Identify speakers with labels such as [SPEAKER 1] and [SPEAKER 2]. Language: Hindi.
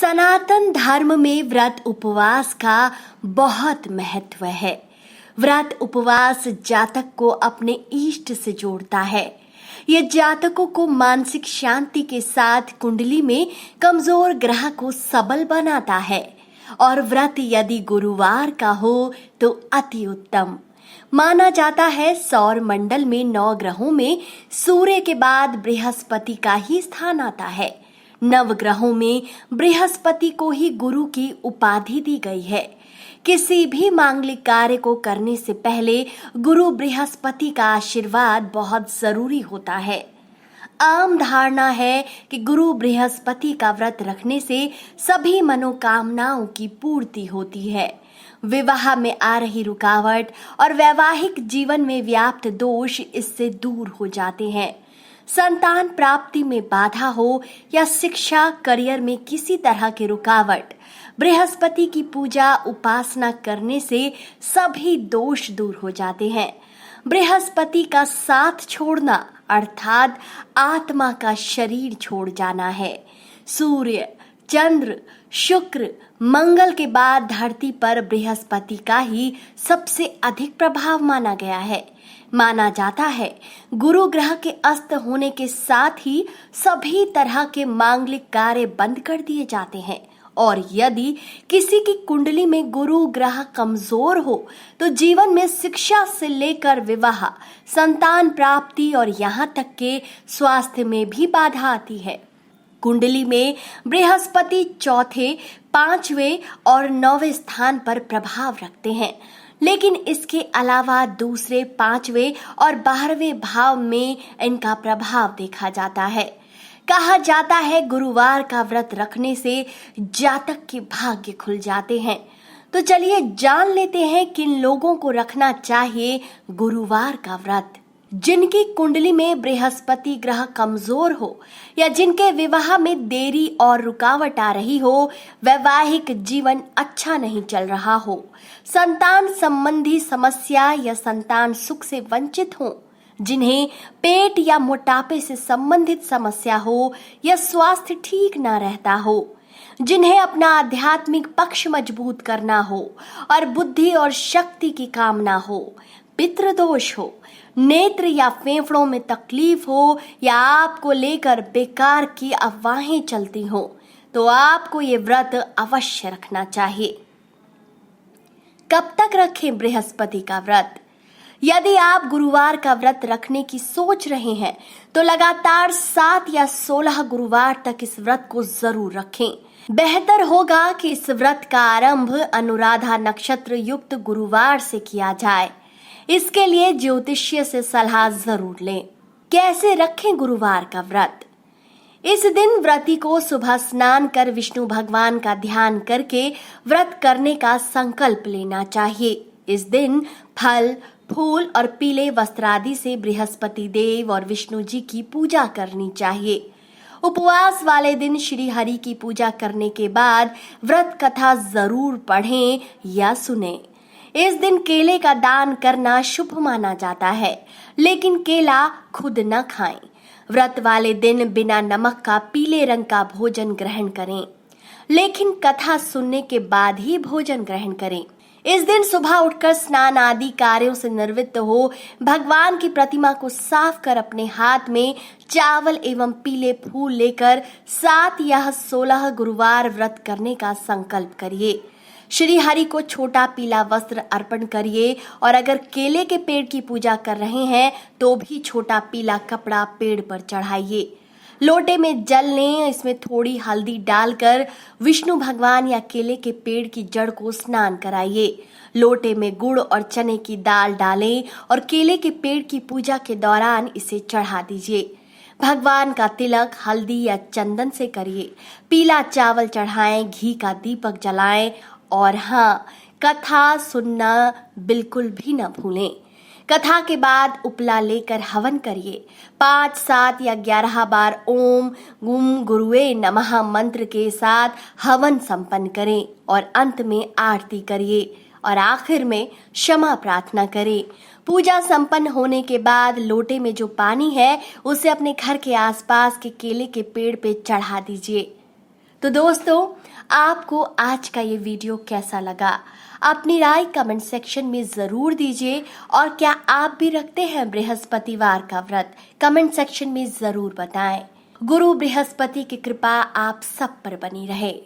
[SPEAKER 1] सनातन धर्म में व्रत उपवास का बहुत महत्व है। व्रत उपवास जातक को अपने इष्ट से जोड़ता है। यह जातकों को मानसिक शांति के साथ कुंडली में कमजोर ग्रह को सबल बनाता है और व्रत यदि गुरुवार का हो तो अति उत्तम। माना जाता है सौर मंडल में 9 ग्रहों में सूर्य के बाद बृहस्पति का ही स्थान आता है। नवग्रहों में बृहस्पति को ही गुरु की उपाधि दी गई है। किसी भी मांगलिक कार्य को करने से पहले गुरु बृहस्पति का आशीर्वाद बहुत जरूरी होता है। आम धारणा है कि गुरु बृहस्पति का व्रत रखने से सभी मनोकामनाओं की पूर्ति होती है। विवाह में आ रही रुकावट और वैवाहिक जीवन में व्याप्त दोष इससे दूर हो जाते हैं। संतान प्राप्ति में बाधा हो या शिक्षा करियर में किसी तरह की रुकावट, बृहस्पति की पूजा उपासना करने से सभी दोष दूर हो जाते हैं। बृहस्पति का साथ छोड़ना अर्थात आत्मा का शरीर छोड़ जाना है। सूर्य, चंद्र, शुक्र, मंगल के बाद धरती पर बृहस्पति का ही सबसे अधिक प्रभाव माना गया है। माना जाता है गुरु ग्रह के अस्त होने के साथ ही सभी तरह के मांगलिक कार्य बंद कर दिए जाते हैं और यदि किसी की कुंडली में गुरु ग्रह कमजोर हो तो जीवन में शिक्षा से लेकर विवाह, संतान प्राप्ति और यहाँ तक के स्वास्थ्य में भी बाधा आती है। कुंडली में बृहस्पति चौथे, 5वें और 9वें स्थान पर प्रभाव रखते हैं, लेकिन इसके अलावा दूसरे, 5वें और 12वें भाव में इनका प्रभाव देखा जाता है। कहा जाता है गुरुवार का व्रत रखने से जातक के भाग्य खुल जाते हैं। तो चलिए जान लेते हैं किन लोगों को रखना चाहिए गुरुवार का व्रत। जिनकी कुंडली में बृहस्पति ग्रह कमजोर हो या जिनके विवाह में देरी और रुकावट आ रही हो, वैवाहिक जीवन अच्छा नहीं चल रहा हो, संतान संबंधी समस्या या संतान सुख से वंचित हो, जिन्हें पेट या मोटापे से संबंधित समस्या हो या स्वास्थ्य ठीक ना रहता हो, जिन्हें अपना आध्यात्मिक पक्ष मजबूत करना हो और बुद्धि और शक्ति की कामना हो, पितृदोष हो, नेत्र या फेफड़ों में तकलीफ हो या आपको लेकर बेकार की अफवाहें चलती हो, तो आपको ये व्रत अवश्य रखना चाहिए। कब तक रखें बृहस्पति का व्रत? यदि आप गुरुवार का व्रत रखने की सोच रहे हैं तो लगातार 7 या 16 गुरुवार तक इस व्रत को जरूर रखें। बेहतर होगा कि इस व्रत का आरंभ अनुराधा नक्षत्र युक्त गुरुवार से किया जाए। इसके लिए ज्योतिष्य से सलाह जरूर लें। कैसे रखें गुरुवार का व्रत? इस दिन व्रती को सुबह स्नान कर विष्णु भगवान का ध्यान करके व्रत करने का संकल्प लेना चाहिए। इस दिन फल, फूल और पीले वस्त्र आदि से बृहस्पति देव और विष्णु जी की पूजा करनी चाहिए। उपवास वाले दिन श्री हरि की पूजा करने के बाद व्रत कथा जरूर पढ़ें या सुनें। इस दिन केले का दान करना शुभ माना जाता है, लेकिन केला खुद न खाएं। व्रत वाले दिन बिना नमक का पीले रंग का भोजन ग्रहण करें, लेकिन कथा सुनने के बाद ही भोजन ग्रहण करें। इस दिन सुबह उठकर स्नान आदि कार्यों से निवृत्त हो भगवान की प्रतिमा को साफ कर अपने हाथ में चावल एवं पीले फूल लेकर 7 या 16 गुरुवार व्रत करने का संकल्प करिए। श्री हरि को छोटा पीला वस्त्र अर्पण करिए और अगर केले के पेड़ की पूजा कर रहे हैं तो भी छोटा पीला कपड़ा पेड़ पर चढ़ाइए। लोटे में जल लें, इसमें थोड़ी हल्दी डालकर विष्णु भगवान या केले के पेड़ की जड़ को स्नान कराइए। लोटे में गुड़ और चने की दाल डालें और केले के पेड़ की पूजा के दौरान इसे चढ़ा दीजिए। भगवान का तिलक हल्दी या चंदन से करिए। पीला चावल चढ़ाएं, घी का दीपक जलाएं और हाँ, कथा सुनना बिल्कुल भी न भूलें। कथा के बाद उपला लेकर हवन करिए। 5, 7 या 11 बार ओम गुम गुरुवे नमः मंत्र के साथ हवन संपन्न करें और अंत में आरती करिए और आखिर में क्षमा प्रार्थना करें। पूजा संपन्न होने के बाद लोटे में जो पानी है उसे अपने घर के आसपास के केले के पेड़ पे चढ़ा दीजिए। तो दोस्तों, आपको आज का ये वीडियो कैसा लगा? अपनी राय कमेंट सेक्शन में जरूर दीजिए। और क्या आप भी रखते हैं बृहस्पतिवार का व्रत? कमेंट सेक्शन में जरूर बताएं। गुरु बृहस्पति की कृपा आप सब पर बनी रहे।